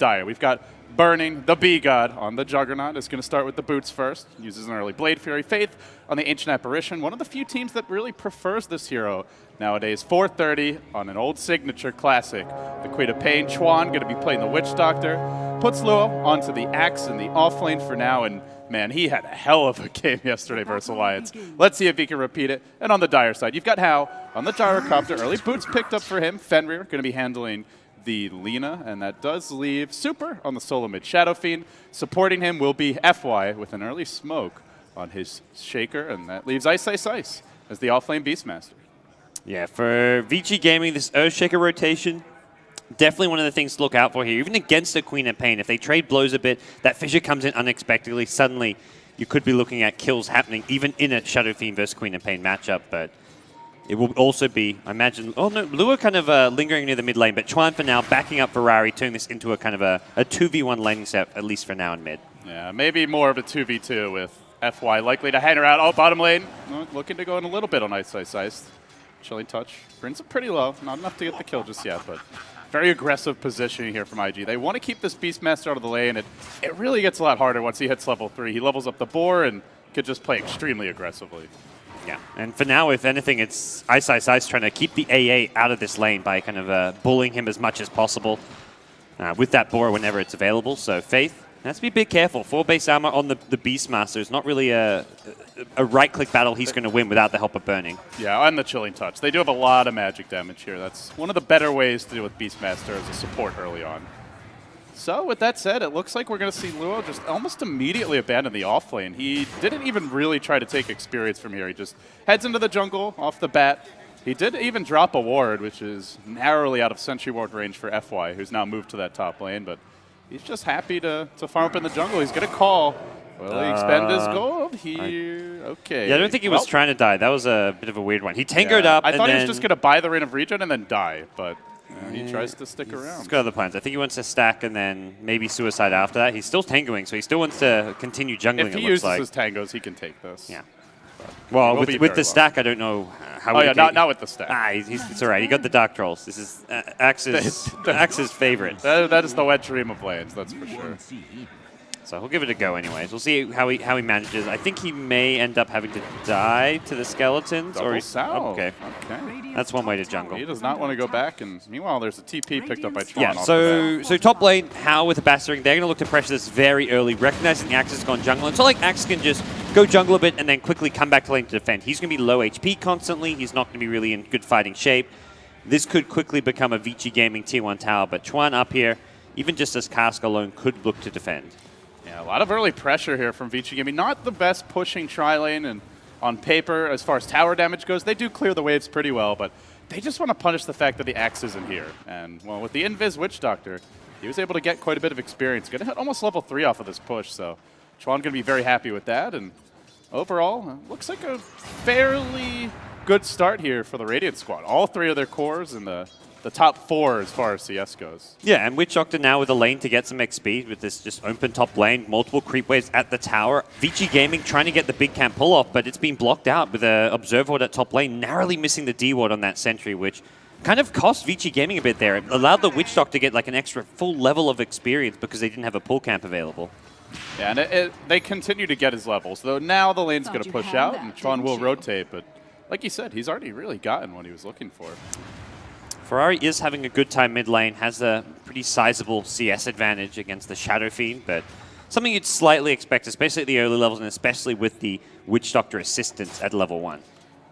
dire. We've got Burning, the Bee God on the Juggernaut is going to start with the boots first. Uses an early Blade Fury. Faith on the Ancient Apparition. One of the few teams that really prefers this hero nowadays. 430 on an old signature classic. The Queen of Pain, Chuan, going to be playing the Witch Doctor. Puts Luo onto the Axe in the off lane for now, and man, he had a hell of a game yesterday versus Alliance. Let's see if he can repeat it. And on the dire side, you've got Hao on the Gyrocopter. Early boots picked up for him. Fenrir going to be handling the Lina, and that does leave Super on the solo mid. Shadow Fiend supporting him will be FY with an early smoke on his Shaker, and that leaves Ice Ice Ice as the offlane Beastmaster. Yeah, for Vici Gaming, this Earthshaker rotation, definitely one of the things to look out for here. Even against the Queen of Pain, if they trade blows a bit, that Fissure comes in unexpectedly, suddenly you could be looking at kills happening even in a Shadow Fiend versus Queen of Pain matchup, but it will also be, I imagine, oh no, Lua kind of lingering near the mid lane, but Chuan for now backing up Ferrari, turning this into a kind of a 2v1 laning set, at least for now in mid. Yeah, maybe more of a 2v2 with FY likely to hang around. Oh, bottom lane, looking to go in a little bit on Ice Ice Ice. Chilling Touch brings it pretty low, not enough to get the kill just yet, but very aggressive positioning here from IG. They want to keep this Beastmaster out of the lane, and it really gets a lot harder once he hits level 3. He levels up the boar and could just play extremely aggressively. Yeah, and for now, if anything, it's Ice Ice Ice trying to keep the AA out of this lane by kind of bullying him as much as possible with that boar whenever it's available. So Faith has to be a bit careful. 4 base armor on the Beastmaster is not really a right-click battle he's going to win without the help of Burning. Yeah, and the Chilling Touch. They do have a lot of magic damage here. That's one of the better ways to deal with Beastmaster as a support early on. So with that said, it looks like we're going to see Luo just almost immediately abandon the off lane. He didn't even really try to take experience from here. He just heads into the jungle off the bat. He did even drop a ward, which is narrowly out of Sentry Ward range for FY, who's now moved to that top lane, but he's just happy to farm up in the jungle. He's going to call. Will he expend his gold? Okay. Yeah, I don't think he was trying to die. That was a bit of a weird one. He tangoed up. I thought he was just going to buy the Ring of Regen and then die, but he tries to stick around. He's got other plans. I think he wants to stack and then maybe suicide after that. He's still tangoing, so he still wants to continue jungling. If he uses his tangos, he can take this. Yeah. Well, with the stack, I don't know how. Oh yeah, not with the stack. It's all right. He got the Dark Trolls. This is Axe's favorite. That is the wet dream of lanes, that's for sure. So we'll give it a go anyways. We'll see how he manages. I think he may end up having to die to the skeletons. Okay. That's one way to jungle. He does not want to go back, and meanwhile there's a TP picked up by Tron. Yeah, so top lane, Hao with the Bastering, they're going to look to pressure this very early, recognizing the Axe has gone jungle. It's not like Axe can just go jungle a bit and then quickly come back to lane to defend. He's going to be low HP constantly. He's not going to be really in good fighting shape. This could quickly become a Vici Gaming Tier 1 tower, but Chuan up here, even just as Cask alone, could look to defend. Yeah, a lot of early pressure here from Vici Gaming. Not the best pushing tri-lane, and on paper, as far as tower damage goes, they do clear the waves pretty well, but they just want to punish the fact that the Axe isn't here. And, well, with the Invis Witch Doctor, he was able to get quite a bit of experience. Going to hit almost level 3 off of this push, so Chuan going to be very happy with that. And overall, looks like a fairly good start here for the Radiant squad. All 3 of their cores in the top 4 as far as CS goes. Yeah, and Witch Doctor now with a lane to get some XP with this just open top lane, multiple creep waves at the tower. Vici Gaming trying to get the big camp pull off, but it's been blocked out with an Observe Ward at top lane, narrowly missing the D Ward on that sentry, which kind of cost Vici Gaming a bit there. It allowed the Witch Doctor to get like an extra full level of experience because they didn't have a pull camp available. Yeah, and they continue to get his levels, though now the lane's going to push out and Tron will rotate, but like you said, he's already really gotten what he was looking for. Ferrari is having a good time mid lane, has a pretty sizable CS advantage against the Shadow Fiend, but something you'd slightly expect, especially at the early levels and especially with the Witch Doctor assistance at level 1.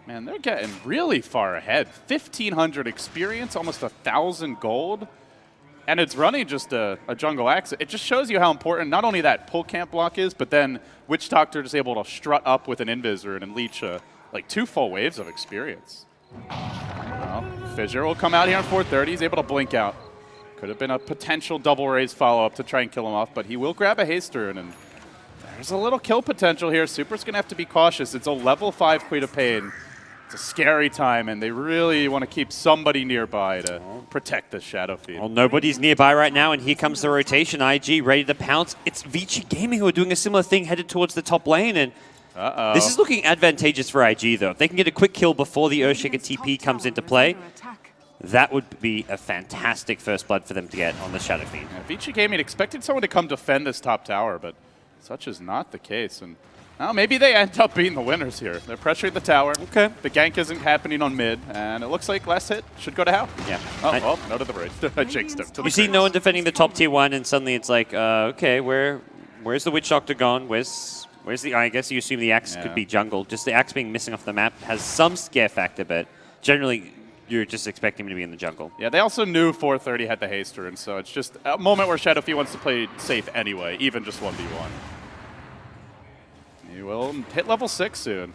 Man, they're getting really far ahead. 1,500 experience, almost 1,000 gold, and it's running just a jungle axe. It just shows you how important not only that pull camp block is, but then Witch Doctor is able to strut up with an Invisor and leech like 2 full waves of experience. Well, Fissure will come out here on 430. He's able to blink out. Could have been a potential double raise follow-up to try and kill him off, but he will grab a haster, and there's a little kill potential here. Super's going to have to be cautious. It's a level 5 Queen of Pain. It's a scary time, and they really want to keep somebody nearby to protect the Shadow Fiend. Well, nobody's nearby right now, and here comes the rotation. IG ready to pounce. It's Vici Gaming who are doing a similar thing, headed towards the top lane, and this is looking advantageous for IG, though. If they can get a quick kill before the Earthshaker TP comes into play, that would be a fantastic first blood for them to get on the Shadow Fiend. Yeah, Vici Gaming expected someone to come defend this top tower, but such is not the case. And now maybe they end up being the winners here. They're pressuring the tower. Okay. The gank isn't happening on mid, and it looks like last hit should go to Hao. Yeah. Oh, well, no to the bridge. I jinxed him. You see no one defending the top tier 1, and suddenly it's like, okay, where's the Witch Doctor gone? Where's the? I guess you assume the Axe could be jungle. Just the Axe being missing off the map has some scare factor, but generally you're just expecting him to be in the jungle. Yeah, they also knew 430 had the haster, and so it's just a moment where Shadowfee wants to play safe anyway, even just 1v1. He will hit level 6 soon.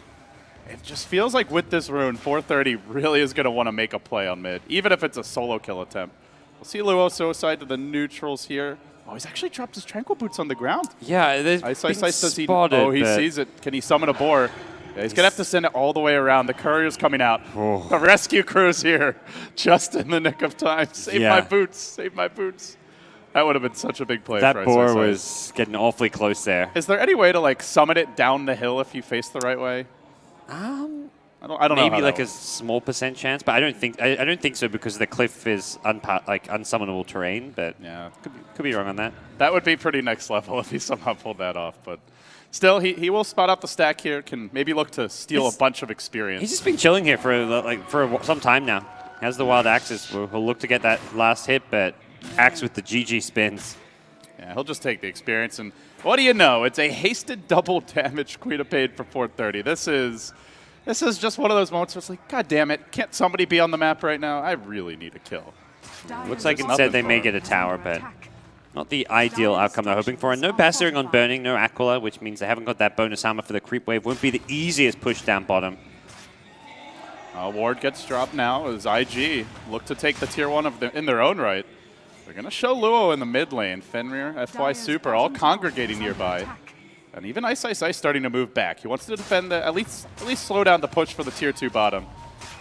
It just feels like with this rune, 430 really is going to want to make a play on mid, even if it's a solo kill attempt. We'll see Luo suicide to the neutrals here. Oh, he's actually dropped his Tranquil Boots on the ground. Yeah, there's Ice does he? spotted, Oh, he sees it. Can he summon a boar? Yeah, he's going to have to send it all the way around. The courier's coming out. Oh. The rescue crew's here just in the nick of time. Save my boots. Save my boots. That would have been such a big play. That for boar Ice. was getting awfully close there. Is there any way to like summon it down the hill if you face the right way? I don't know. Maybe like a small % chance, but I don't think so because the cliff is unsummonable terrain. But yeah, could be wrong on that. That would be pretty next level if he somehow pulled that off. But still, he will spot out the stack here. Can maybe look to steal a bunch of experience. He's just been chilling here for some time now. Has the wild axes. He'll look to get that last hit, but Axe with the GG spins. Yeah, he'll just take the experience. And what do you know? It's a hasted double damage Queen of Pain for 430. This is just one of those moments where it's like, God damn it, can't somebody be on the map right now? I really need a kill. Looks like instead they may get a tower, but not the ideal outcome they're hoping for. And no Bassering on Burning, no Aquila, which means they haven't got that bonus armor for the creep wave. Won't be the easiest push down bottom. Ward gets dropped now as IG look to take the tier 1 in their own right. They're going to show Luo in the mid lane. Fenrir, FY Super, all congregating nearby. And even Ice starting to move back. He wants to defend at least slow down the push for the tier 2 bottom.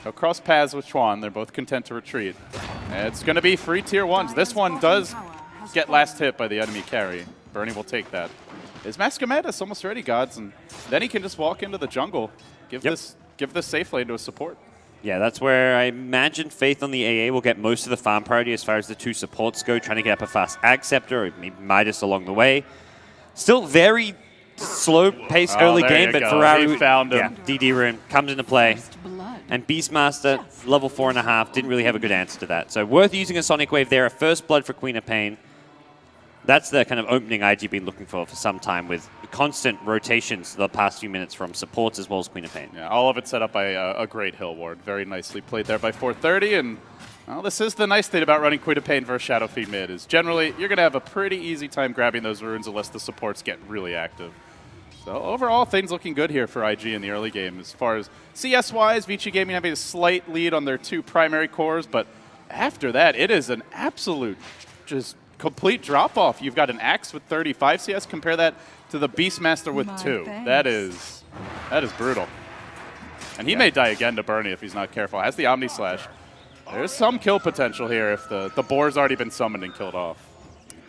He'll cross paths with Chuan. They're both content to retreat. And it's going to be free tier 1s. This one does get last hit by the enemy carry. Bernie will take that. His Masquerade is almost ready, gods, and then he can just walk into the jungle. Give this safe lane to a support. Yeah, that's where I imagine Faith on the AA will get most of the farm priority as far as the 2 supports go, trying to get up a fast Ag Scepter or maybe Midas along the way. Still very slow pace early game, but Ferrari found him. Yeah, DD rune comes into play. And Beastmaster, level 4.5, didn't really have a good answer to that. So worth using a Sonic Wave there, a first blood for Queen of Pain. That's the kind of opening IG been looking for some time with constant rotations the past few minutes from supports as well as Queen of Pain. Yeah, all of it set up by a great hill ward. Very nicely played there by 430. And well, this is the nice thing about running Queen of Pain versus Shadow Fiend mid is generally you're going to have a pretty easy time grabbing those runes unless the supports get really active. So overall, things looking good here for IG in the early game. As far as CS-wise, Vici Gaming having a slight lead on their 2 primary cores, but after that, it is an absolute just complete drop-off. You've got an Axe with 35 CS. Compare that to the Beastmaster with 2. That is brutal. And he may die again to Bernie if he's not careful. Has the Omni Slash. There's some kill potential here if the boar's already been summoned and killed off.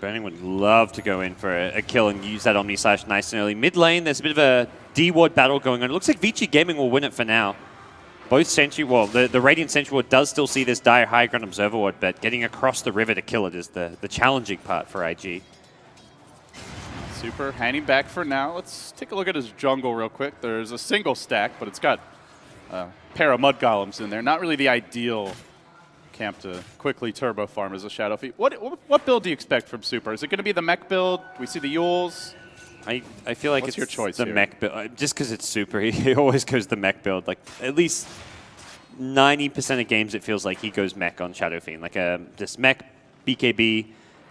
Burning would love to go in for a kill and use that Omni Slash nice and early. Mid lane, there's a bit of a D-Ward battle going on. It looks like Vici Gaming will win it for now. Both Sentry, well, the Radiant Sentry Ward does still see this dire high ground Observer Ward, but getting across the river to kill it is the challenging part for IG. Super hanging back for now. Let's take a look at his jungle real quick. There's a single stack, but it's got a pair of mud golems in there. Not really the ideal camp to quickly turbo farm as a Shadow Fiend. What build do you expect from Super? Is it going to be the mech build? We see the Yules. I feel like What's it's your choice the here? mech build. Just because it's Super, he always goes the mech build. Like at least 90% of games, it feels like he goes mech on Shadow Fiend. Like this mech BKB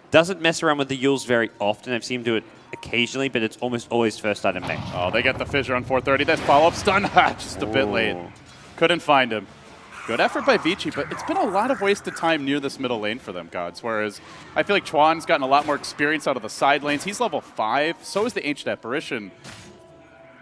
doesn't mess around with the Yules very often. I've seen him do it occasionally, but it's almost always first item mech. Oh, they get the fissure on 430. That follow-up stun, just a bit late. Couldn't find him. Good effort by Vici, but it's been a lot of wasted time near this middle lane for them, gods. Whereas I feel like Chuan's gotten a lot more experience out of the side lanes. He's level 5. So is the Ancient Apparition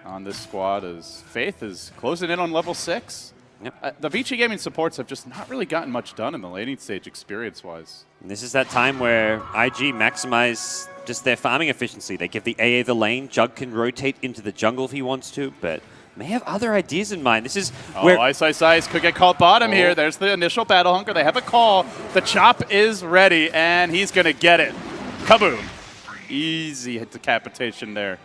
on this squad as Faith is closing in on level 6. Yep. The Vici Gaming supports have just not really gotten much done in the laning stage experience-wise. And this is that time where IG maximize just their farming efficiency. They give the AA the lane. Jug can rotate into the jungle if he wants to, but may have other ideas in mind. This is Oh, where Ice could get called bottom here. There's the initial battle hunker. They have a call. The chop is ready, and he's going to get it. Kaboom. Easy decapitation there.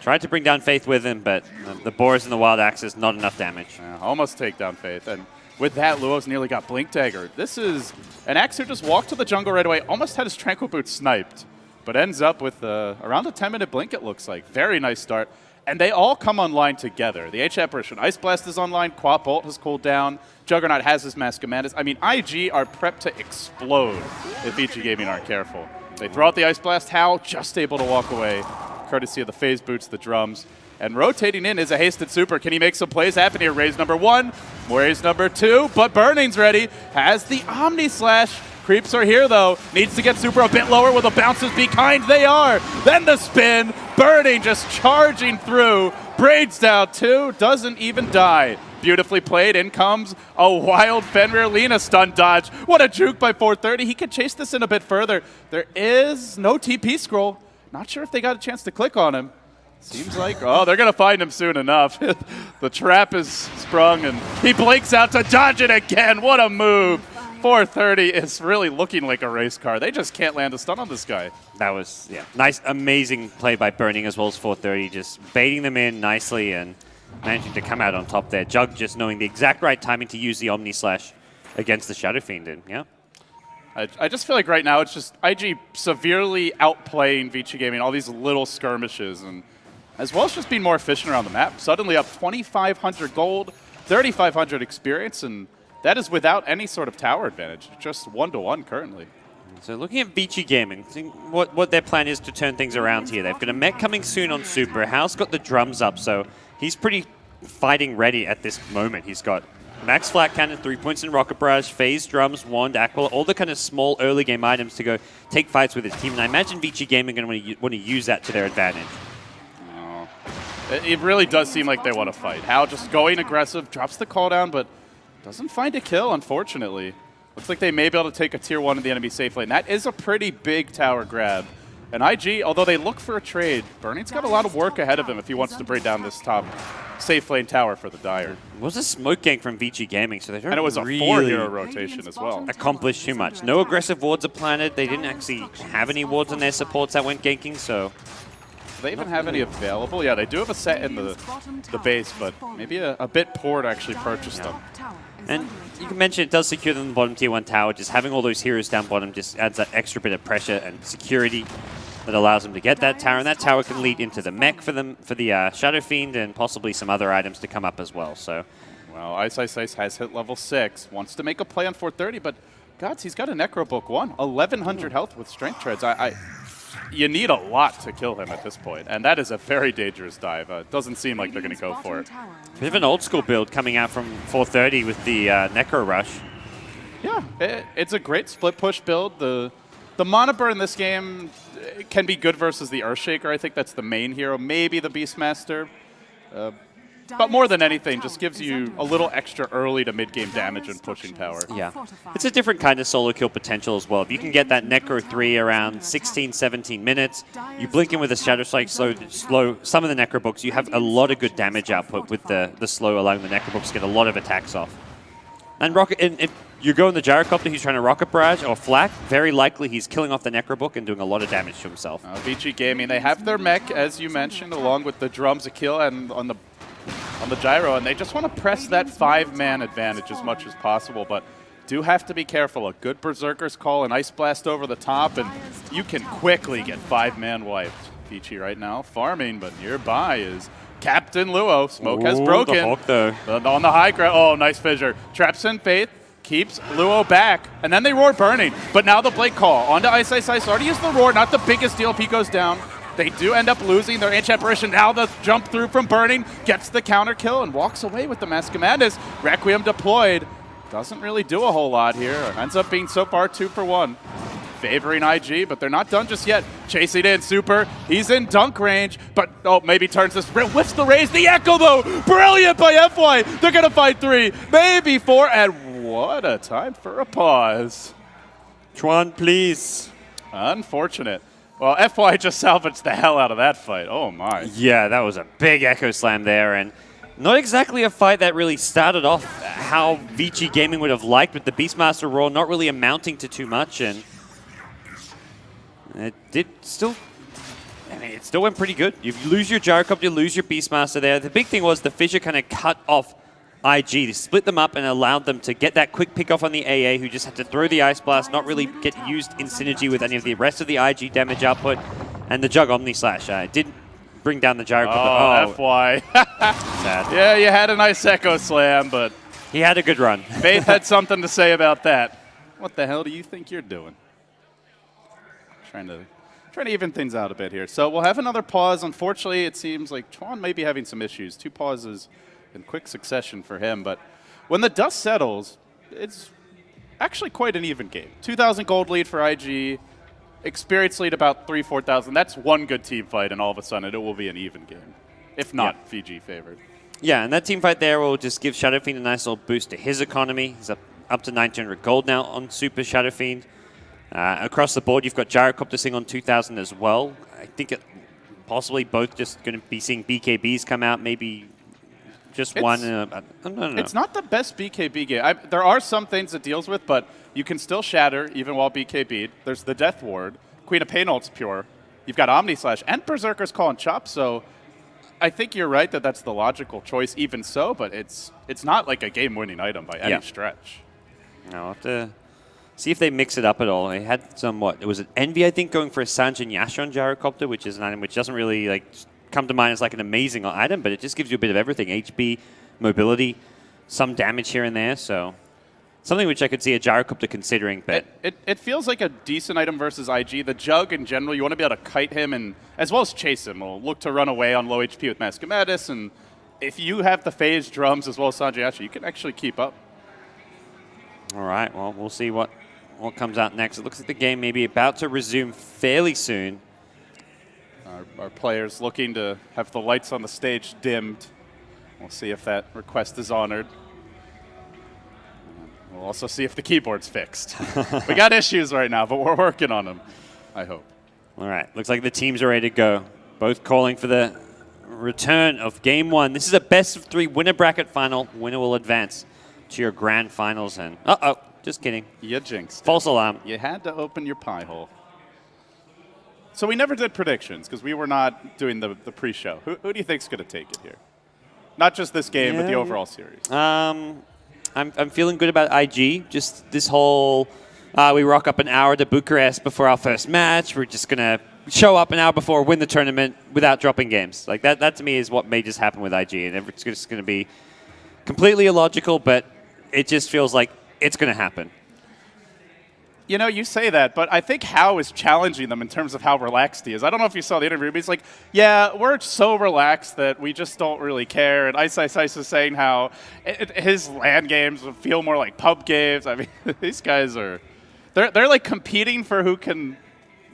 tried to bring down Faith with him, but the Boars and the Wild Axes, not enough damage. Yeah, almost take down Faith. And with that, Luo's nearly got Blink Dagger. This is an Axe who just walked to the jungle right away, almost had his Tranquil Boot sniped, but ends up with around a 10-minute blink, it looks like. Very nice start. And they all come online together. The H Apparition, Ice Blast is online, Quap Bolt has cooled down, Juggernaut has his Mask of Madness. I mean, IG are prepped to explode if Vici Gaming aren't careful. They throw out the Ice Blast, Hal just able to walk away, courtesy of the phase boots, the drums. And rotating in is a hasted super. Can he make some plays happen here? Raise number 1, raise number 2, but Burning's ready. Has the Omni Slash. Creeps are here, though. Needs to get super a bit lower. Will the bounces be kind? They are. Then the spin. Burning just charging through. Braids down 2. Doesn't even die. Beautifully played. In comes a wild Fenrir Lina stun dodge. What a juke by 430. He could chase this in a bit further. There is no TP scroll. Not sure if they got a chance to click on him. Seems like, oh, they're going to find him soon enough. The trap is sprung, and he blinks out to dodge it again. What a move. 430 is really looking like a race car. They just can't land a stun on this guy. That was, yeah, nice, amazing play by Burning as well as 430, just baiting them in nicely and managing to come out on top there. Jug just knowing the exact right timing to use the Omni Slash against the Shadow Fiend, and yeah. I just feel like right now it's just IG severely outplaying Vici Gaming, all these little skirmishes, and as well as just being more efficient around the map. Suddenly up 2,500 gold, 3,500 experience, and that is without any sort of tower advantage. Just 1-to-1 currently. So looking at Vici Gaming, what their plan is to turn things around here. They've got a mech coming soon on Super. Hal's got the drums up, so he's pretty fighting ready at this moment. He's got Max Flat Cannon, 3 points in Rocket Barrage, Phase, Drums, Wand, Aquila, all the kind of small early game items to go take fights with his team. And I imagine Vici Gaming are going to want to use that to their advantage. Oh. It really does seem like they want to fight. Hal just going aggressive, drops the call down, but doesn't find a kill, unfortunately. Looks like they may be able to take a tier 1 in the enemy safe lane. That is a pretty big tower grab. And IG, although they look for a trade, Burning's got a lot of work ahead of him if he wants to bring down this top safe lane tower for the Dire. It was a smoke gank from Vici Gaming, so they don't And it was a really 4-hero rotation as well. accomplish too much. No aggressive wards are planted. They didn't actually have any wards on their supports that went ganking, so... Do they even have any available? Yeah, they do have a set in the base, but maybe a bit poor to actually purchase them. And you can mention it does secure them in the bottom tier 1 tower. Just having all those heroes down bottom just adds that extra bit of pressure and security that allows them to get that tower. And that tower can lead into the mech for them, for the Shadow Fiend, and possibly some other items to come up as well. So, well, Ice has hit level 6. Wants to make a play on 430, but gods, he's got a Necro Book 1. 1,100 health with Strength Treads. You need a lot to kill him at this point, and that is a very dangerous dive. It doesn't seem like they're going to go for it. Bit of an old school build coming out from 430 with the Necro Rush. Yeah, it's a great split push build. The Mana Burn in this game can be good versus the Earthshaker. I think that's the main hero. Maybe the Beastmaster. But more than anything, just gives you a little extra early to mid-game damage and pushing tower. Yeah, it's a different kind of solo kill potential as well. If you can get that Necro 3 around 16, 17 minutes, you blink in with a Shadow Strike, slow some of the Necro Books, you have a lot of good damage output with the slow, allowing the Necro Books to get a lot of attacks off. And if you go in the Gyrocopter, he's trying to Rocket Barrage or Flak, very likely he's killing off the Necro Book and doing a lot of damage to himself. Vici Gaming, they have their mech, as you mentioned, along with the drums, a kill, and on the gyro, and they just want to press that 5-man advantage as much as possible, but do have to be careful. A good Berserker's Call, an Ice Blast over the top, and you can quickly get 5-man wiped. Vici right now farming, but nearby is Captain Luo. Smoke has broken. The Hulk, though. On the high ground. Oh, nice fissure. Traps in Faith. Keeps Luo back, and then they roar Burning. But now the Blade Call. Onto Ice. Already used the roar. Not the biggest deal if he goes down. They do end up losing their Ancient Apparition. Now the jump through from Burning. Gets the counter kill and walks away with the Mask of Madness. Requiem deployed. Doesn't really do a whole lot here. Ends up being so far 2 for 1. Favoring IG, but they're not done just yet. Chasing in Super. He's in dunk range, but maybe turns this. Whiffs the raise. The Echo, though. Brilliant by FY. They're going to fight 3, maybe 4, and what a time for a pause. Chuan, please. Unfortunate. Well, FY just salvaged the hell out of that fight. Oh, my. Yeah, that was a big Echo Slam there, and Not exactly a fight that really started off how Vici Gaming would have liked, with the Beastmaster Roar not really amounting to too much, and it did still. I mean, it still went pretty good. You lose your Gyrocopter, you lose your Beastmaster there. The big thing was the Fissure kind of cut off IG to split them up and allowed them to get that quick pick off on the AA, who just had to throw the Ice Blast, not really get used in synergy with any of the rest of the IG damage output, and the Jug Omni Slash did bring down the Gyrocopter. Oh, FY. Sad. Yeah, you had a nice Echo Slam, but He had a good run. Faith had something to say about that. What the hell do you think you're doing? Trying to even things out a bit here. So we'll have another pause. Unfortunately, it seems like Chuan may be having some issues. 2 pauses in quick succession for him. But when the dust settles, it's actually quite an even game. 2,000 gold lead for IG. Experience lead about 4,000. That's one good team fight, and all of a sudden it will be an even game, if not Fiji favored. Yeah, and that team fight there will just give Shadow Fiend a nice little boost to his economy. He's up to 1,900 gold now on Super Shadow Fiend. Across the board, you've got Gyrocopter sitting on 2,000 as well. I think possibly both just going to be seeing BKBs come out, maybe just one. I don't know. It's not the best BKB game. There are some things it deals with, but you can still shatter even while BKB'd. There's the Death Ward. Queen of Pain ult's pure. You've got Omni Slash and Berserker's Call and Chop, so I think you're right that that's the logical choice even so, but it's not like a game-winning item by any stretch. I'll have to see if they mix it up at all. They had some, it was an Envy, I think, going for a Sanjin Yash on Gyrocopter, which is an item which doesn't really come to mind as like an amazing item, but it just gives you a bit of everything. HB, mobility, some damage here and there, so something which I could see a Gyrocopter considering. But it feels like a decent item versus IG. The Jug in general, you want to be able to kite him and as well as chase him. We'll look to run away on low HP with Mask of Madness, and if you have the phase drums as well as Sanjay Yash, you can actually keep up. All right, well, we'll see what comes out next. It looks like the game may be about to resume fairly soon. Our players looking to have the lights on the stage dimmed. We'll see if that request is honored. We'll also see if the keyboard's fixed. We got issues right now, but we're working on them, I hope. All right, looks like the teams are ready to go. Both calling for the return of Game 1. This is a best-of-3 winner bracket final. Winner will advance to your grand finals. And just kidding. You jinxed. False alarm. You had to open your pie hole. So we never did predictions because we were not doing the pre-show. Who do you think's going to take it here? Not just this game, but the overall series. I'm feeling good about IG. Just this whole, we rock up an hour to Bucharest before our first match. We're just going to show up an hour before, win the tournament without dropping games. Like that to me is what may just happen with IG. And it's just going to be completely illogical, but it just feels like it's going to happen. You know, you say that, but I think Hao is challenging them in terms of how relaxed he is. I don't know if you saw the interview, but he's like, yeah, we're so relaxed that we just don't really care. And Ice is saying how his LAN games feel more like pub games. I mean, these guys are, they're like competing for who can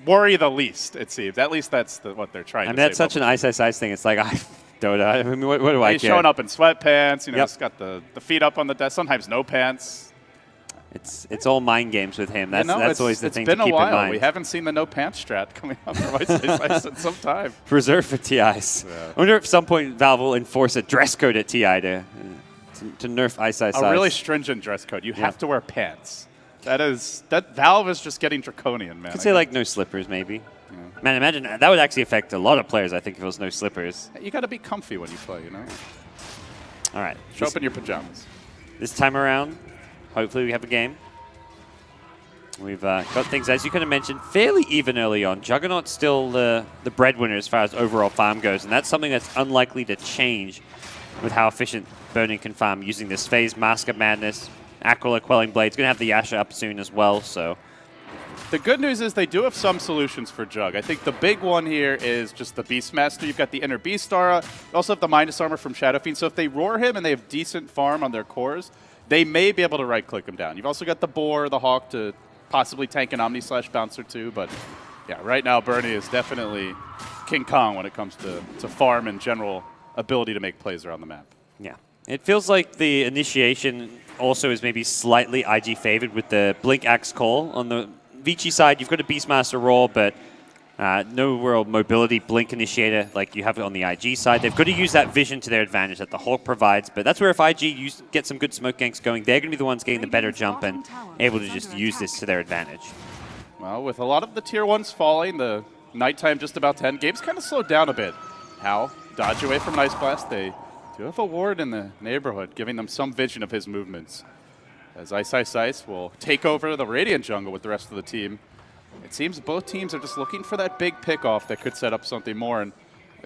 worry the least, it seems. At least that's what they're trying to say. That's such an Ice thing. It's like, I don't know. I mean, what do I care? He's showing up in sweatpants. You know, he's got the feet up on the desk. Sometimes no pants. It's all mind games with him. That's always the thing to keep in mind. It's been a while. We haven't seen the no pants strat coming up from Ice in some time. Reserved for TIs. Yeah. I wonder if at some point Valve will enforce a dress code at TI to nerf Ice. A really stringent dress code. You have to wear pants. That Valve is just getting draconian, man. Could say like no slippers, maybe. Yeah. Man, imagine that would actually affect a lot of players. I think if it was no slippers. You got to be comfy when you play, you know. All right, show up in your pajamas. This time around, hopefully we have a game. We've got things, as you kind of mentioned, fairly even early on. Juggernaut's still the breadwinner as far as overall farm goes, and that's something that's unlikely to change with how efficient Burning can farm using this phase. Mask of Madness, Aquila, Quelling Blade's going to have the Yasha up soon as well, so. The good news is they do have some solutions for Jug. I think the big one here is just the Beastmaster. You've got the Inner Beast Aura. You also have the Minus Armor from Shadow Fiend, so if they roar him and they have decent farm on their cores, they may be able to right-click him down. You've also got the Boar, the Hawk to possibly tank an Omni Slash bouncer too, but yeah, right now Bernie is definitely King Kong when it comes to farm and general ability to make plays around the map. Yeah. It feels like the initiation also is maybe slightly IG favored with the Blink Axe Call. On the Vici side, you've got a Beastmaster Roar, but No real mobility blink initiator like you have it on the IG side. They've got to use that vision to their advantage that the Hawk provides, but that's where if IG get some good smoke ganks going, they're going to be the ones getting the better jump and able to just use this to their advantage. Well, with a lot of the tier 1s falling, the nighttime just about 10, game's kind of slowed down a bit. How? Dodge away from Ice Blast. They do have a ward in the neighborhood, giving them some vision of his movements. As Ice will take over the Radiant jungle with the rest of the team. It seems both teams are just looking for that big pick-off that could set up something more. And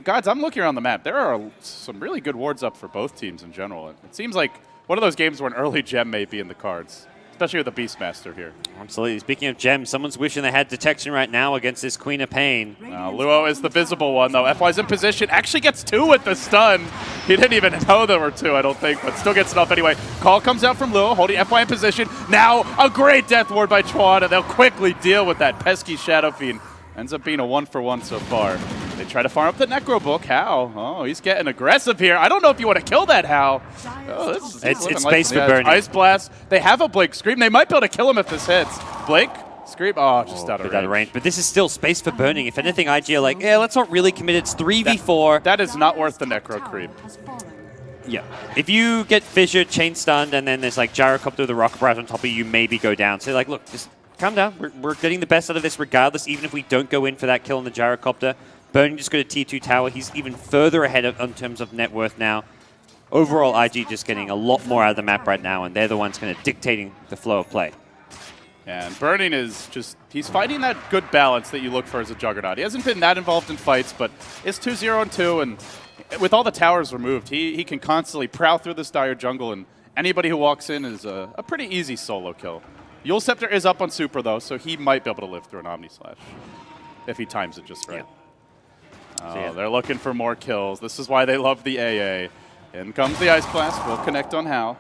guys, I'm looking around the map. There are some really good wards up for both teams in general. It seems like one of those games where an early gem may be in the cards, especially with the Beastmaster here. Absolutely. Speaking of gems, someone's wishing they had detection right now against this Queen of Pain. Luo is the visible one, though. FY's in position. Actually gets 2 with the stun. He didn't even know there were 2, I don't think, but still gets it off anyway. Call comes out from Luo, holding FY in position. Now a great death ward by Chuan, and they'll quickly deal with that pesky Shadow Fiend. Ends up being a 1-for-1 so far. They try to farm up the Necro Book. How? Oh, he's getting aggressive here. I don't know if you want to kill that, How. Oh, it's space for burning. Ice Blast. They have a Blink Scream. They might be able to kill him if this hits. Blink, Scream. Oh, just out of range. But this is still space for burning. If anything, IG are like, yeah, let's not really commit. It's 3v4. That is not worth the Necro Creep. Yeah. If you get fissured, chain stunned, and then there's like Gyrocopter with a Rocket Barrage on top of you, maybe go down. So like, look, just calm down. We're getting the best out of this regardless, even if we don't go in for that kill on the Gyrocopter. Burning just got a tier 2 tower. He's even further ahead in terms of net worth now. Overall, IG just getting a lot more out of the map right now, and they're the ones kind of dictating the flow of play. And Burning is just, he's finding that good balance that you look for as a Juggernaut. He hasn't been that involved in fights, but it's 2-0-2, and with all the towers removed, he can constantly prowl through this dire jungle, and anybody who walks in is a pretty easy solo kill. Yule Scepter is up on Super, though, so he might be able to live through an Omni Slash if he times it just right. Yeah. Oh, they're looking for more kills. This is why they love the AA. In comes the Ice Blast. We'll connect on How.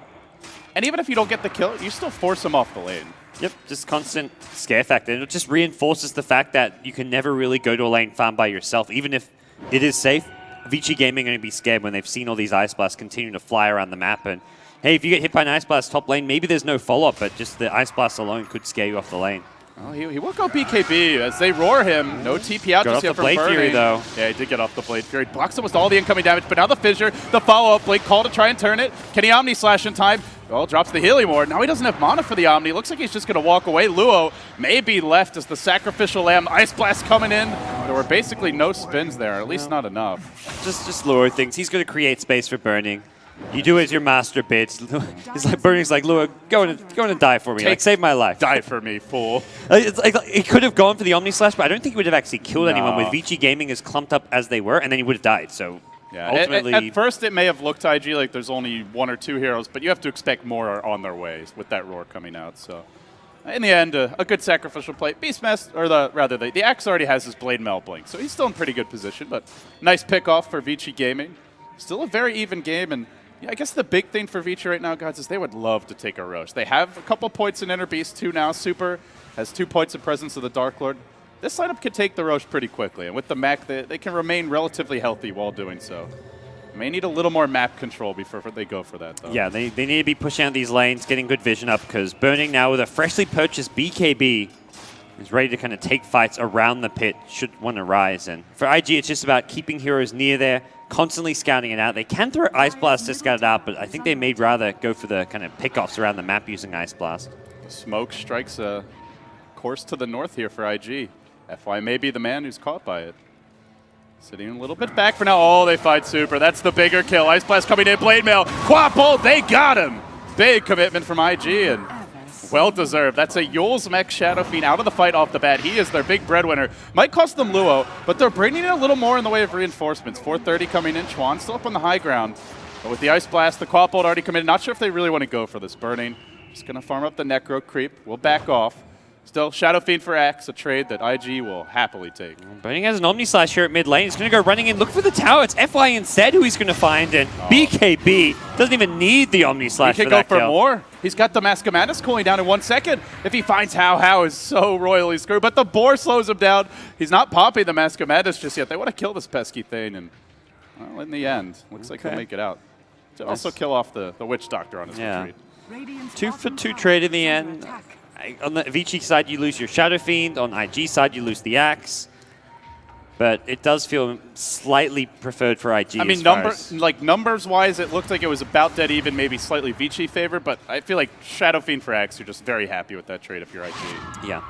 And even if you don't get the kill, you still force him off the lane. Yep, just constant scare factor. And it just reinforces the fact that you can never really go to a lane farm by yourself. Even if it is safe, Vici Gaming are going to be scared when they've seen all these Ice Blasts continue to fly around the map. And hey, if you get hit by an Ice Blast top lane, maybe there's no follow-up, but just the Ice Blast alone could scare you off the lane. Oh, he will go BKB as they roar him. No TP out just yet from Burning. Blade Fury, though. Yeah, he did get off the Blade Fury. Blocks almost all the incoming damage, but now the fissure, the follow-up, Blink call to try and turn it. Can he Omni Slash in time? Well, drops the healing ward. Now he doesn't have mana for the Omni. Looks like he's just going to walk away. Luo may be left as the sacrificial lamb. Ice Blast coming in. There were basically no spins there, at least not enough. Just Luo things. He's going to create space for Burning. You do as your master bids. He's like, Burning's like, Luo, go in and die for me. Like, save my life. Die for me, fool. It's like he could have gone for the Omni Slash, but I don't think he would have actually killed anyone with Vici Gaming as clumped up as they were, and then he would have died. So yeah, ultimately, at first it may have looked to IG like there's only 1 or 2 heroes, but you have to expect more are on their way with that roar coming out. So in the end, a good sacrificial play. Beastmaster, or the Axe already has his Blade Mail Blink, so he's still in pretty good position. But nice pick off for Vici Gaming. Still a very even game, and yeah, I guess the big thing for Vici right now, guys, is they would love to take a Roche. They have a couple points in Inner Beast, 2 now. Super has 2 points in presence of the Dark Lord. This lineup can take the Roche pretty quickly, and with the Mac, they can remain relatively healthy while doing so. May need a little more map control before they go for that, though. Yeah, they need to be pushing out these lanes, getting good vision up, because Burning now with a freshly purchased BKB is ready to kind of take fights around the pit should one arise. And for IG, it's just about keeping heroes near there, constantly scouting it out. They can throw Ice Blast to scout it out, but I think they may rather go for the kind of pickoffs around the map using Ice Blast. Smoke strikes a course to the north here for IG. FY may be the man who's caught by it. Sitting a little bit back for now. Oh, they fight Super. That's the bigger kill. Ice Blast coming in. Blade Mail. Quapple. They got him. Big commitment from IG, and well-deserved. That's a Yule's Mech Shadow Fiend out of the fight off the bat. He is their big breadwinner. Might cost them Luo, but they're bringing in a little more in the way of reinforcements. 430 coming in. Chuan still up on the high ground. But with the Ice Blast, the Quapple already committed. Not sure if they really want to go for this. Burning. Just going to farm up the Necro Creep. We'll back off. Still, Shadow Fiend for Axe, a trade that IG will happily take. Burning has an Omni Slash here at mid lane. He's going to go running in, look for the tower. It's FY instead who he's going to find, and BKB doesn't even need the Omni Slash for that He could go for kill. more. He's got the Mask of Madness cooling down in 1 second. If he finds How is so royally screwed, but the Boar slows him down. He's not popping the Mask of Madness just yet. They want to kill this pesky thing, and well, in the end, looks like he'll make it out. To also kill off the Witch Doctor on his retreat. 2 for 2 trade in the end. On the Vici side, you lose your Shadow Fiend. On IG side, you lose the Axe. but it does feel slightly preferred for IG. I mean, numbers-wise, it looked like it was about dead even, maybe slightly Vici favored, but I feel like Shadow Fiend for Axe, you're just very happy with that trade if you're IG. Yeah.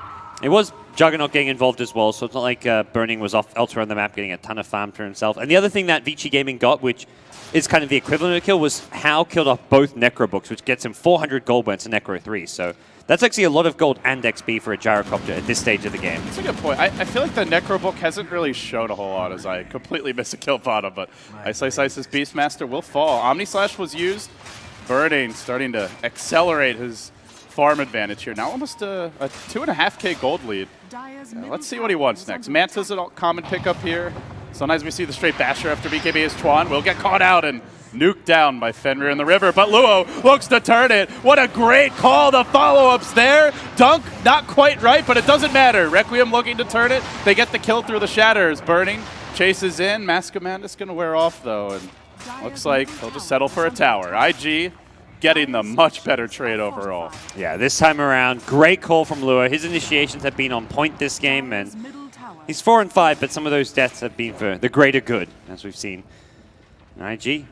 It was Juggernaut getting involved as well, so it's not like Burning was off elsewhere on the map getting a ton of farm for himself. And the other thing that Vici Gaming got, which is kind of the equivalent of a kill, was How killed off both Necro Books, which gets him 400 gold when it's a Necro 3. So that's actually a lot of gold and XP for a Gyrocopter at this stage of the game. That's a good point. I feel like the Necro Book hasn't really shown a whole lot as I completely miss a kill bottom, but Ice Ice's Beastmaster will fall. Omni Slash was used. Burning starting to accelerate his farm advantage here. Now almost a 2.5k gold lead. Let's see what he wants next. Manta's a common pickup here. Sometimes we see the straight basher after BKB is Twan. Will get caught out and nuked down by Fenrir in the river, but Luo looks to turn it. What a great call. The follow-ups there. Dunk, not quite right, but it doesn't matter. Requiem looking to turn it. They get the kill through the shatters. Burning chases in. Mask of Madness going to wear off, though, and looks like he'll just settle for a tower. IG getting the much better trade overall. Yeah, this time around, great call from Luo. His initiations have been on point this game, and he's 4 and 5, but some of those deaths have been for the greater good, as we've seen. IG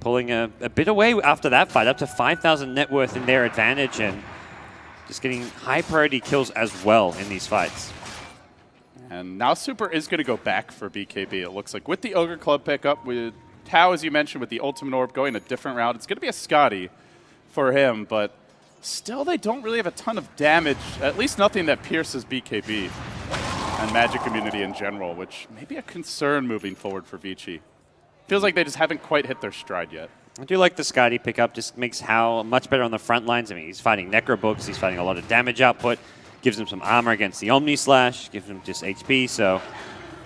pulling a bit away after that fight, up to 5,000 net worth in their advantage, and just getting high priority kills as well in these fights. And now Super is going to go back for BKB, it looks like, with the Ogre Club pickup, with Tao, as you mentioned, with the Ultimate Orb going a different route. It's going to be a Scotty for him, but still they don't really have a ton of damage, at least nothing that pierces BKB and Magic Community in general, which may be a concern moving forward for Vici. Feels like they just haven't quite hit their stride yet. I do like the Scotty pickup, just makes Hao much better on the front lines. I mean, he's fighting Necro Books, he's fighting a lot of damage output, gives him some armor against the Omni Slash, gives him just HP, so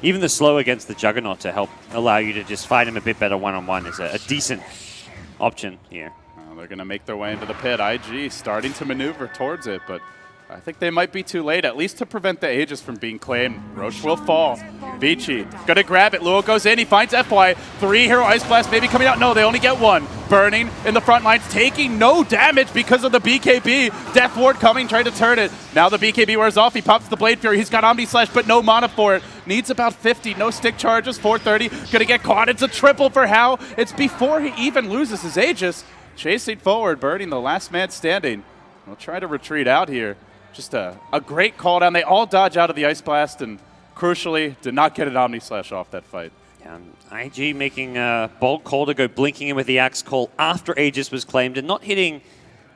even the slow against the Juggernaut to help allow you to just fight him a bit better one-on-one is a decent option here. They're going to make their way into the pit. IG starting to maneuver towards it, but I think they might be too late, at least to prevent the Aegis from being claimed. Roche will fall. Vici going to grab it. Luo goes in. He finds FY. 3 Hero Ice Blast maybe coming out. No, they only get 1. Burning in the front lines, taking no damage because of the BKB. Death Ward coming, trying to turn it. Now the BKB wears off. He pops the Blade Fury. He's got Omni Slash, but no mana for it. Needs about 50. No stick charges. 430. Going to get caught. It's a triple for Hao. It's before he even loses his Aegis. Chasing forward, Burning the last man standing. We'll try to retreat out here. Just a great call down. They all dodge out of the Ice Blast and, crucially, did not get an Omni Slash off that fight. Yeah, IG making a bold call to go blinking in with the Axe call after Aegis was claimed and not hitting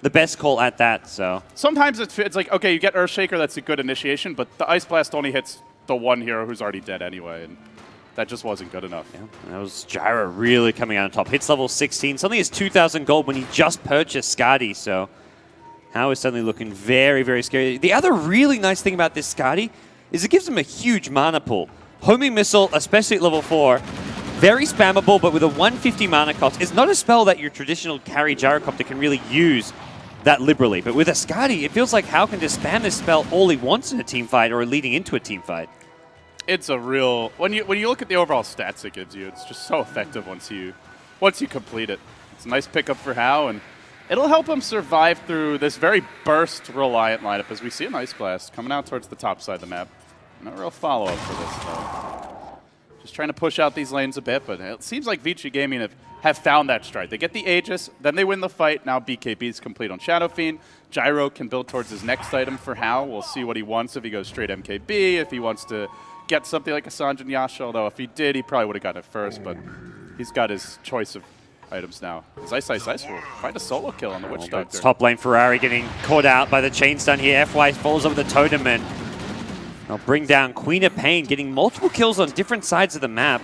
the best call at that, so. Sometimes it's like, okay, you get Earthshaker, that's a good initiation, but the Ice Blast only hits the one hero who's already dead anyway, and that just wasn't good enough. Yeah, that was Gyro really coming out on top. Hits level 16, suddenly has 2,000 gold when he just purchased Skadi, so Hao is suddenly looking very, very scary. The other really nice thing about this Skadi is it gives him a huge mana pool. Homing Missile, especially at level 4, very spammable, but with a 150 mana cost. It's not a spell that your traditional carry Gyrocopter can really use that liberally. But with a Skadi, it feels like Hao can just spam this spell all he wants in a team fight or leading into a team fight. It's a real, when you look at the overall stats it gives you, it's just so effective once you complete it. It's a nice pickup for Hao, and it'll help him survive through this very burst-reliant lineup, as we see an Ice Blast coming out towards the top side of the map. No real follow-up for this, though. Just trying to push out these lanes a bit, but it seems like Vici Gaming have found that stride. They get the Aegis, then they win the fight. Now BKB is complete on Shadow Fiend. Gyro can build towards his next item for Hao. We'll see what he wants if he goes straight MKB, if he wants to get something like a Sanjin Yasha, although if he did, he probably would have gotten it first, but he's got his choice of items now. His Ice will find a solo kill on the Witch Doctor. Top lane Ferrari getting caught out by the chain stun here. FY falls over the totem and they'll bring down Queen of Pain, getting multiple kills on different sides of the map.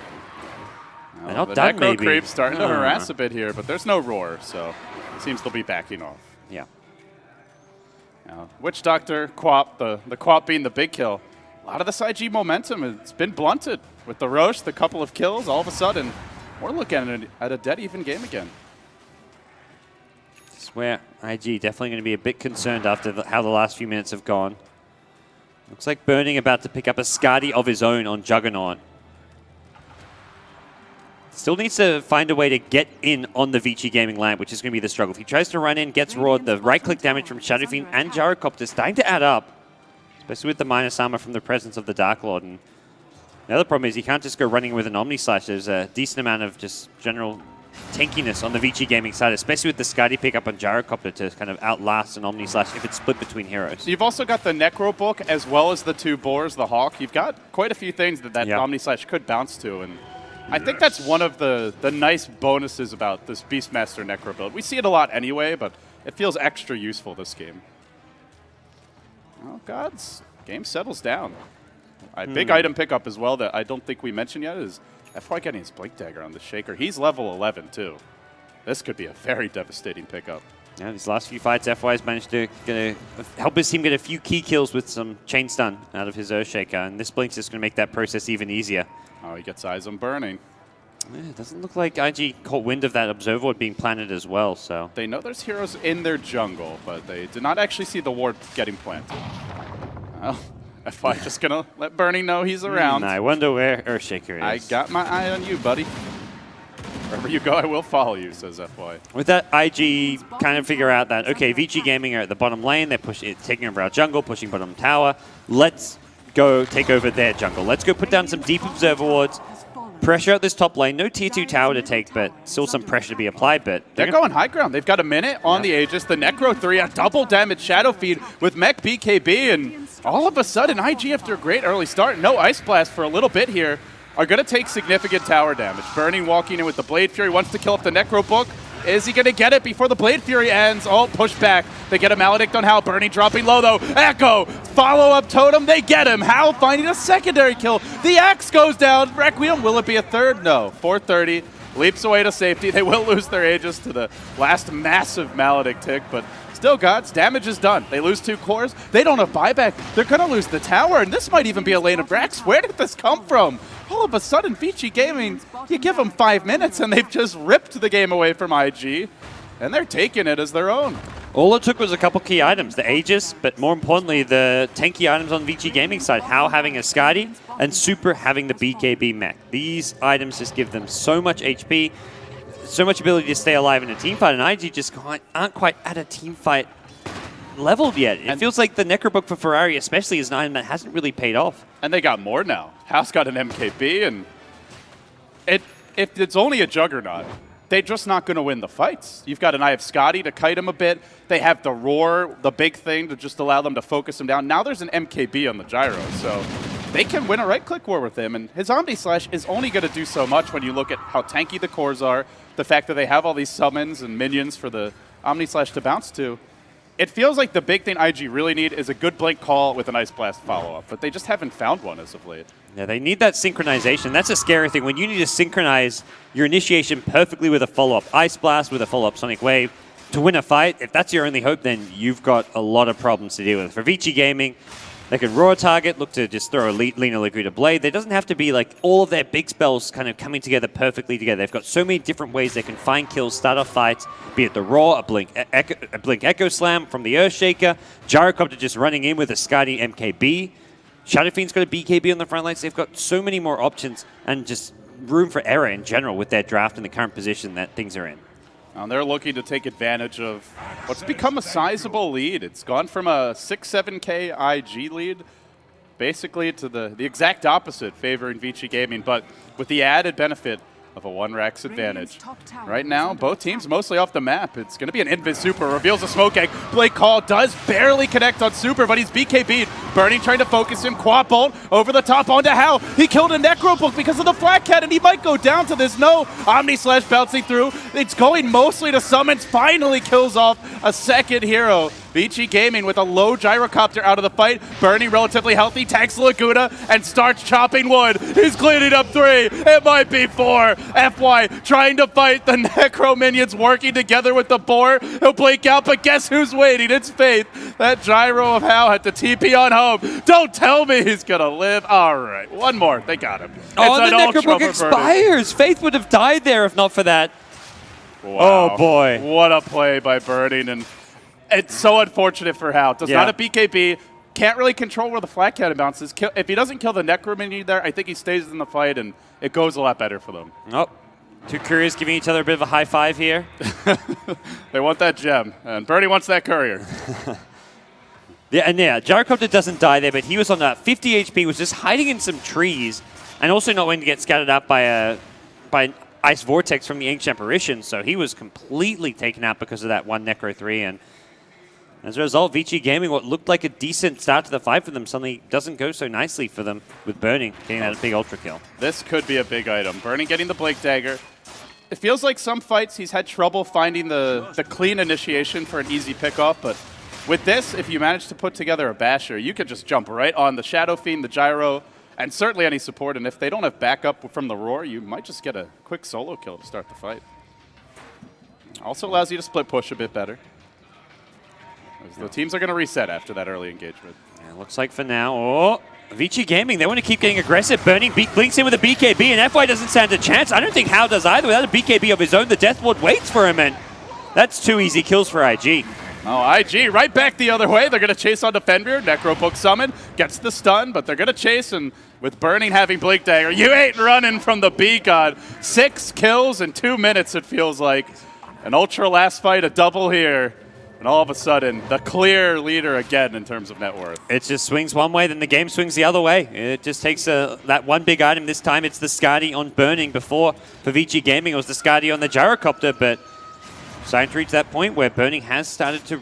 They're not done, Necro maybe. Creep's starting to harass a bit here, but there's no roar, so it seems they'll be backing off. Yeah. Witch Doctor, Quap, the Quap being the big kill. A lot of this IG momentum, it's been blunted. With the Roche, the couple of kills, all of a sudden, we're looking at a dead even game again. I swear, IG definitely going to be a bit concerned after how the last few minutes have gone. Looks like Burning about to pick up a Skadi of his own on Juggernaut. Still needs to find a way to get in on the Vici Gaming lamp, which is going to be the struggle. If he tries to run in, gets roared, the right-click damage from Shadow Fiend and Gyrocopter starting to add up, especially with the minus armor from the presence of the Dark Lord. And The other problem is you can't just go running with an Omni Slash. There's a decent amount of just general tankiness on the Vici Gaming side, especially with the Scotty pickup on Gyrocopter to kind of outlast an Omni Slash if it's split between heroes. You've also got the Necro Book as well as the 2 Boars, the Hawk. You've got quite a few things that Omni Slash could bounce to, and I think that's one of the nice bonuses about this Beastmaster Necro build. We see it a lot anyway, but it feels extra useful this game. Oh, gods. Game settles down. A big item pickup as well that I don't think we mentioned yet is FY getting his Blink Dagger on the Shaker. He's level 11, too. This could be a very devastating pickup. Yeah, these last few fights, FY's managed to help his team get a few key kills with some chain stun out of his Earthshaker, and this Blink's just going to make that process even easier. Oh, he gets eyes on Burning. Yeah, it doesn't look like IG caught wind of that Observer Ward being planted as well, so... They know there's heroes in their jungle, but they did not actually see the ward getting planted. Well, FY just going to let Burning know he's around. I wonder where Earthshaker is. I got my eye on you, buddy. Wherever you go, I will follow you, says FY. With that, IG kind of figure out that, okay, Vici Gaming are at the bottom lane. They're taking over our jungle, pushing bottom tower. Let's go take over their jungle. Let's go put down some deep Observer Wards. Pressure out this top lane. No tier 2 tower to take, but still some pressure to be applied. But they're going high ground. They've got a minute on the Aegis. The Necro 3, a double damage Shadow Feed with Mech BKB, and all of a sudden, IG, after a great early start, no Ice Blast for a little bit here, are going to take significant tower damage. Burning walking in with the Blade Fury, wants to kill off the Necro Book. Is he going to get it before the Blade Fury ends? Oh, push back. They get a Maledict on Hal. Burning dropping low, though. Echo, follow-up totem. They get him. Hal finding a secondary kill. The axe goes down. Requiem, will it be a third? No. 430. Leaps away to safety. They will lose their Aegis to the last massive Maledict tick, but still, gods, damage is done. They lose 2 cores. They don't have buyback. They're going to lose the tower, and this might even be a lane of Rax. Where did this come from? All of a sudden, Vici Gaming, you give them 5 minutes, and they've just ripped the game away from IG, and they're taking it as their own. All it took was a couple key items, the Aegis, but more importantly, the tanky items on Vici Gaming side. Hal having a Skadi, and Super having the BKB mech. These items just give them so much HP, so much ability to stay alive in a team fight, and IG just aren't quite at a team fight leveled yet. It feels like the Necrobook for Ferrari especially is an item that hasn't really paid off. And they got more now. House got an MKB, and if it's only a Juggernaut, they're just not going to win the fights. You've got an Eye of Scotty to kite him a bit. They have the Roar, the big thing, to just allow them to focus him down. Now there's an MKB on the Gyro, so they can win a right-click war with him, and his Omni Slash is only going to do so much when you look at how tanky the cores are, the fact that they have all these summons and minions for the Omni Slash to bounce to. It feels like the big thing IG really need is a good Blink call with an Ice Blast follow-up, but they just haven't found one as of late. Yeah, they need that synchronization. That's a scary thing. When you need to synchronize your initiation perfectly with a follow-up Ice Blast, with a follow-up Sonic Wave, to win a fight, if that's your only hope, then you've got a lot of problems to deal with. For Vici Gaming, they could Roar target, look to just throw a Lena Laguda Blade. There doesn't have to be like all of their big spells kind of coming together perfectly together. They've got so many different ways they can find kills, start off fights, be it the Roar, a Blink Echo Slam from the Earthshaker, Gyrocopter just running in with a Skadi MKB. Shadow Fiend's got a BKB on the front lines. They've got so many more options and just room for error in general with their draft and the current position that things are in. And they're looking to take advantage of what's become a sizable lead. It's gone from a 6-7K IG lead basically to the exact opposite, favoring Vici Gaming, but with the added benefit of a 1-Rax advantage. Right now, both teams mostly off the map. It's going to be an Invis Super. Reveals a Smoke Egg. Blake Call does barely connect on Super, but he's BKB'd. Burning trying to focus him. Quad Bolt over the top onto Hal. He killed a Necrobook because of the Flat Cat, and he might go down to this. No. Omni Slash bouncing through. It's going mostly to summons. Finally kills off a second hero. Vici Gaming with a low Gyrocopter out of the fight. Burning relatively healthy, tags Laguna, and starts chopping wood. He's cleaning up 3. It might be 4. FY trying to fight the Necro minions, working together with the Boar. He'll blink out, but guess who's waiting? It's Faith. That Gyro of Hal had to TP on home. Don't tell me he's going to live. All right, one more. They got him. Oh, the Necrobook expires. Faith would have died there if not for that. Wow. Oh, boy. What a play by Burning. And it's so unfortunate for Hal. Does not have BKB. Can't really control where the Flat Cat bounces. If he doesn't kill the Necro minion there, I think he stays in the fight, and it goes a lot better for them. Oh, two couriers giving each other a bit of a high five here. They want that gem, and Bernie wants that courier. Yeah, Gyrocopter doesn't die there, but he was on 50 HP, was just hiding in some trees. and also not wanting to get scattered out by an Ice Vortex from the Ancient Apparition, so he was completely taken out because of that one Necro 3, and as a result, Vici Gaming, what looked like a decent start to the fight for them, suddenly doesn't go so nicely for them with Burning getting that big Ultra kill. This could be a big item. Burning getting the Blink Dagger. It feels like some fights he's had trouble finding the clean initiation for an easy pickoff, but with this, if you manage to put together a basher, you could just jump right on the Shadow Fiend, the Gyro, and certainly any support, and if they don't have backup from the Roar, you might just get a quick solo kill to start the fight. Also allows you to split push a bit better. The teams are going to reset after that early engagement. Yeah, looks like for now, Vici Gaming, they want to keep getting aggressive. Burning blinks in with a BKB, and FY doesn't stand a chance. I don't think Hao does either. Without a BKB of his own, the Death Ward waits for him, and that's 2 easy kills for IG. Oh, IG right back the other way. They're going to chase on Defender. Necrobook Summon gets the stun, but they're going to chase, and with Burning having Blink Dagger, you ain't running from the B-God. 6 kills in 2 minutes, it feels like. An Ultra last fight, a double here. And all of a sudden, the clear leader again in terms of net worth. It just swings one way, then the game swings the other way. It just takes that one big item. This time it's the Skadi on Burning. Before, for Vici Gaming, it was the Skadi on the Gyrocopter, but starting to reach that point where Burning has started to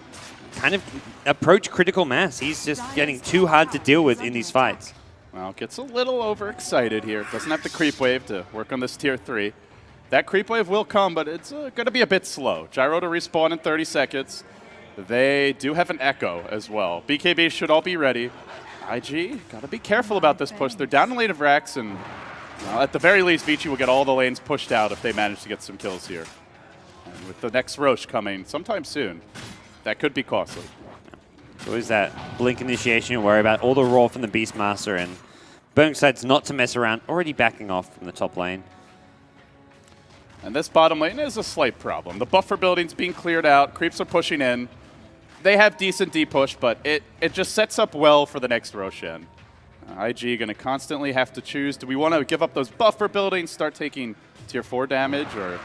kind of approach critical mass. He's just getting too hard to deal with in these fights. Well, gets a little overexcited here. Doesn't have the creep wave to work on this tier 3. That creep wave will come, but it's going to be a bit slow. Gyro to respawn in 30 seconds. They do have an Echo as well. BKB should all be ready. IG, got to be careful about this push. They're down in lane of Rax, and at the very least, Vici will get all the lanes pushed out if they manage to get some kills here. And with the next Roche coming sometime soon, that could be costly. So is that Blink initiation you worry about? All the roar from the Beastmaster, and Burning decides not to mess around, already backing off from the top lane. And this bottom lane is a slight problem. The buffer building's being cleared out, creeps are pushing in. They have decent D-push, but it just sets up well for the next Roshan. IG going to constantly have to choose, do we want to give up those buffer buildings, start taking tier 4 damage, or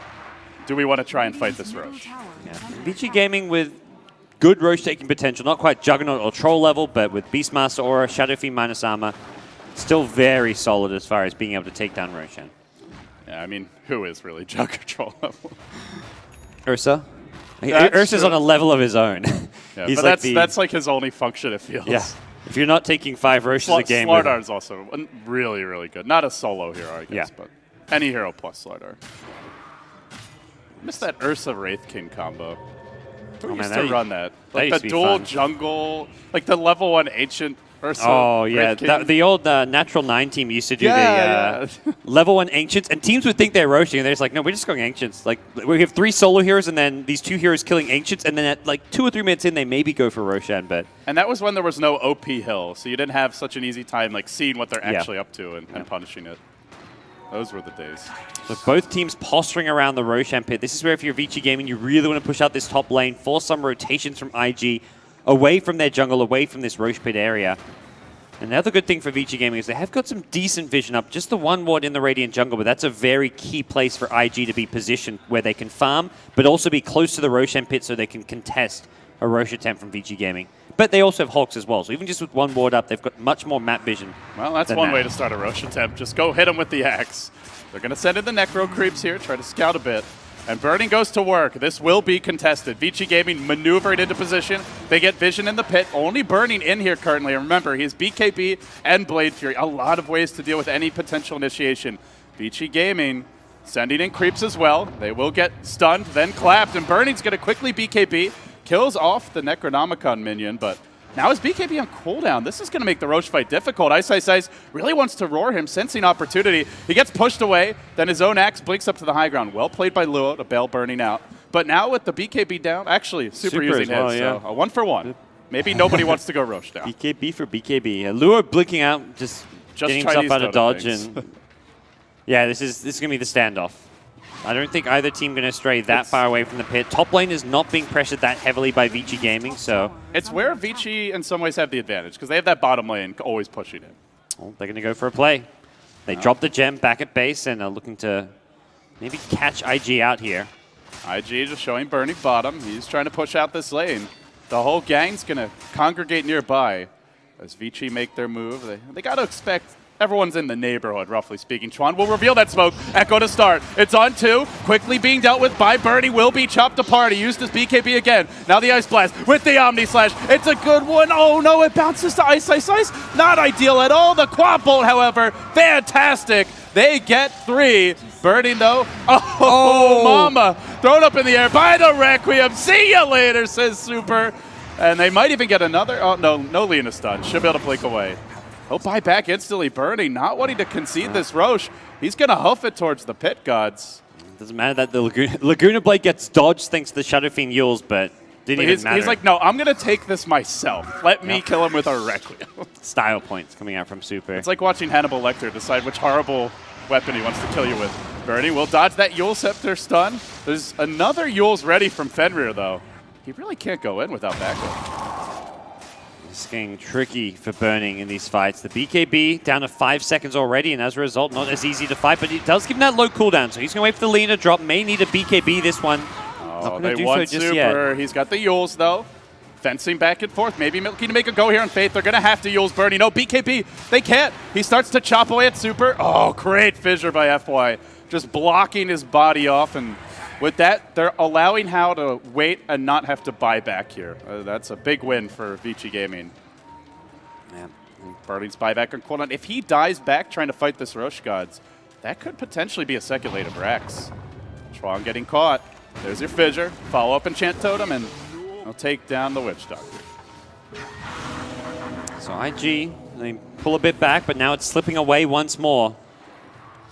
do we want to try and fight this Roche? Yeah. Vici Gaming with good Roche taking potential, not quite Juggernaut or Troll level, but with Beastmaster Aura, Shadow Fiend minus armor, still very solid as far as being able to take down Roshan. Yeah, I mean, who is really Jugger Troll level? Ursa? Ursa's on a level of his own. Yeah, but like that's like his only function, it feels. Yeah. If you're not taking 5 Roches a game. StarLadder is also really, really good. Not a solo hero, I guess, but any hero plus StarLadder. Missed that Ursa Wraith King combo. Who used to run that? Like the dual jungle, like the level 1 ancient Ursa. Oh, yeah. The old Natural 9 team used to do the level 1 Ancients, and teams would think they're Roshing, and they're just like, no, we're just going Ancients. Like, we have 3 solo heroes, and then these 2 heroes killing Ancients, and then at like 2 or 3 minutes in, they maybe go for Roshan, but... And that was when there was no OP hill, so you didn't have such an easy time like seeing what they're actually up to and punishing it. Those were the days. So both teams posturing around the Roshan pit. This is where if you're Vici Gaming, you really want to push out this top lane, force some rotations from IG, away from their jungle, away from this Roche pit area. And the other good thing for Vici Gaming is they have got some decent vision up. Just the 1 ward in the Radiant jungle, but that's a very key place for IG to be positioned where they can farm, but also be close to the Roshan pit so they can contest a Roche attempt from Vici Gaming. But they also have Hulks as well, so even just with 1 ward up, they've got much more map vision. Well, that's one way to start a Roche attempt. Just go hit them with the axe. They're going to send in the Necro creeps here, try to scout a bit. And Burning goes to work. This will be contested. Vici Gaming maneuvered into position. They get vision in the pit. Only Burning in here currently. Remember, he has BKB and Blade Fury. A lot of ways to deal with any potential initiation. Vici Gaming sending in creeps as well. They will get stunned, then clapped. And Burning's going to quickly BKB. Kills off the Necronomicon minion, but now his BKB on cooldown. This is going to make the Roche fight difficult. Ice really wants to roar him, sensing opportunity. He gets pushed away, then his own axe blinks up to the high ground. Well played by Luo to bail Burning out. But now with the BKB down, actually, super using well, his, so a 1-for-1. Maybe nobody wants to go Roche now. BKB for BKB. Luo blinking out, just getting himself out of dodge. And yeah, this is going to be the standoff. I don't think either team going to stray that far away from the pit. Top lane is not being pressured that heavily by Vici Gaming, so... It's where Vici in some ways have the advantage, because they have that bottom lane always pushing it. Well, they're going to go for a play. They drop the gem back at base and are looking to maybe catch IG out here. IG just showing Burning bottom. He's trying to push out this lane. The whole gang's going to congregate nearby as Vici make their move. They got to expect everyone's in the neighborhood, roughly speaking. Chuan will reveal that smoke. Echo to start. It's on 2. Quickly being dealt with by Bernie. Will be chopped apart. He used his BKB again. Now the Ice Blast with the Omni Slash. It's a good one. Oh no, it bounces to Ice, Ice, Ice. Not ideal at all. The Quad Bolt, however, fantastic. They get 3. Burning though. Oh, mama. Thrown up in the air by the Requiem. See you later, says Super. And they might even get another. Oh, no Lena stun. Should be able to blink away. He'll buy back instantly. Burning, not wanting to concede this Roche. He's going to hoof it towards the Pit Gods. Doesn't matter that the Laguna Blade gets dodged thanks to the Shadow Fiend Yules, but didn't even matter. He's like, no, I'm going to take this myself. Let me kill him with a Requiem. Style points coming out from Super. It's like watching Hannibal Lecter decide which horrible weapon he wants to kill you with. Bernie will dodge that Yule Scepter stun. There's another Yule's ready from Fenrir, though. He really can't go in without backup. It's getting tricky for Burning in these fights. The BKB down to 5 seconds already, and as a result, not as easy to fight, but it does give him that low cooldown, so he's going to wait for the Lena drop. May need a BKB this one. Oh, they want Super. He's got the Yules, though. Fencing back and forth. Maybe looking to make a go here on Faith. They're going to have to Yules Bernie. No, BKB. They can't. He starts to chop away at Super. Oh, great fissure by FY. Just blocking his body off, and with that, they're allowing Hao to wait and not have to buy back here. That's a big win for Vici Gaming. Yeah. Burning's buyback on cooldown. If he dies back trying to fight this Roche Gods, that could potentially be a second late of Rex. Tron getting caught. There's your fissure. Follow up Enchant Totem, and he'll take down the Witch Doctor. So IG, they pull a bit back, but now it's slipping away once more.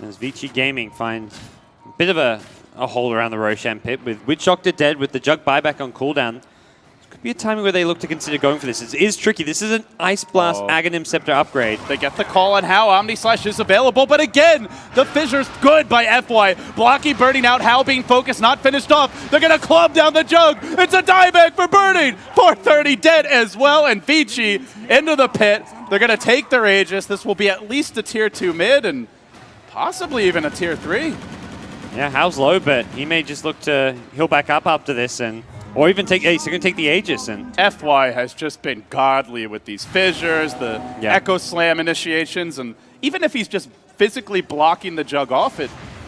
As Vici Gaming finds a bit of a hole around the Roshan pit with Witch Doctor dead, with the Jug buyback on cooldown. This could be a timing where they look to consider going for this. It is tricky. This is an Ice Blast Aghanim Scepter upgrade. They get the call on Hao. Omni Slash is available, but again, the fissure's good by FY. Blocking Burning out. Hao being focused, not finished off. They're going to club down the Jug. It's a dieback for Burning. 430 dead as well, and Vici into the pit. They're going to take their Aegis. This will be at least a tier 2 mid, and possibly even a tier 3. Yeah, Hao's low, but he may just look to heal back up after this, and or even take Ace. He's going to take the Aegis. And FY has just been godly with these fissures, the Echo Slam initiations, and even if he's just physically blocking the Jug off,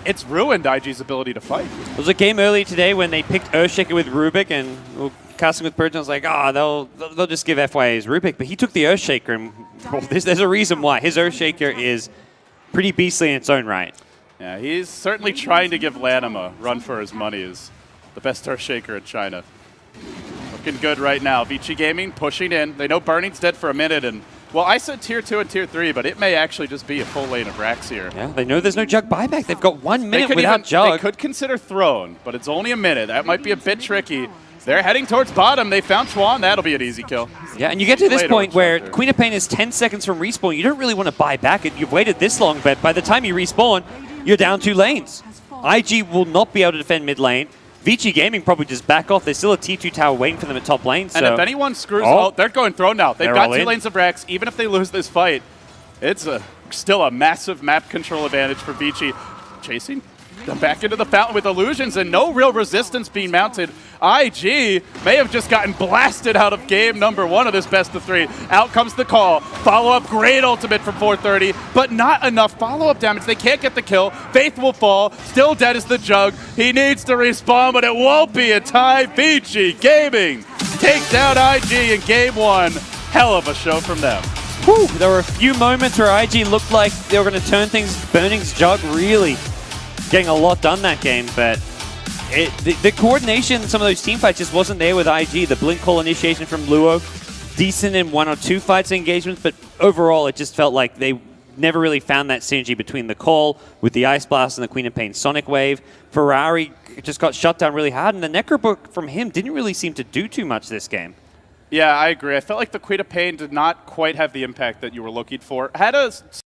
it's ruined IG's ability to fight. There was a game earlier today when they picked Earthshaker with Rubik, and casting with Purge, I was like, they'll just give FY his Rubik, but he took the Earthshaker, and there's a reason why. His Earthshaker is pretty beastly in its own right. Yeah, he's certainly trying to give Lanham a run for his money as the best Earthshaker in China. Looking good right now. Vici Gaming pushing in. They know Burning's dead for a minute, and well, I said tier 2 and tier 3, but it may actually just be a full lane of Rax here. Yeah, they know there's no Jug buyback. They've got 1 minute without Jug. They could consider Throne, but it's only a minute. That might be a bit tricky. They're heading towards bottom. They found Chuan. That'll be an easy kill. Yeah, and you get to this point where Queen of Pain is 10 seconds from respawn. You don't really want to buy back. You've waited this long, but by the time you respawn, you're down 2 lanes. IG will not be able to defend mid lane. Vici Gaming probably just back off. There's still a T2 tower waiting for them at top lane. So. And if anyone screws, they're going Throne now. They've got 2 lanes of Rex. Even if they lose this fight, it's still a massive map control advantage for Vici. Chasing them back into the fountain with illusions and no real resistance being mounted. IG may have just gotten blasted out of game number 1 of this best of 3. Out comes the call. Follow-up, great ultimate from 430, but not enough follow-up damage. They can't get the kill. Faith will fall. Still dead is the Jug. He needs to respawn, but it won't be a tie. Vici Gaming take down IG in game 1. Hell of a show from them. Whew, there were a few moments where IG looked like they were going to turn things. Burning's Jug really getting a lot done that game, but the coordination in some of those team fights just wasn't there with IG. The blink call initiation from Luo, decent in 1 or 2 fights and engagements, but overall it just felt like they never really found that synergy between the call with the Ice Blast and the Queen of Pain Sonic Wave. Ferrari just got shut down really hard, and the Necrobook from him didn't really seem to do too much this game. Yeah, I agree. I felt like the Queen of Pain did not quite have the impact that you were looking for. Had a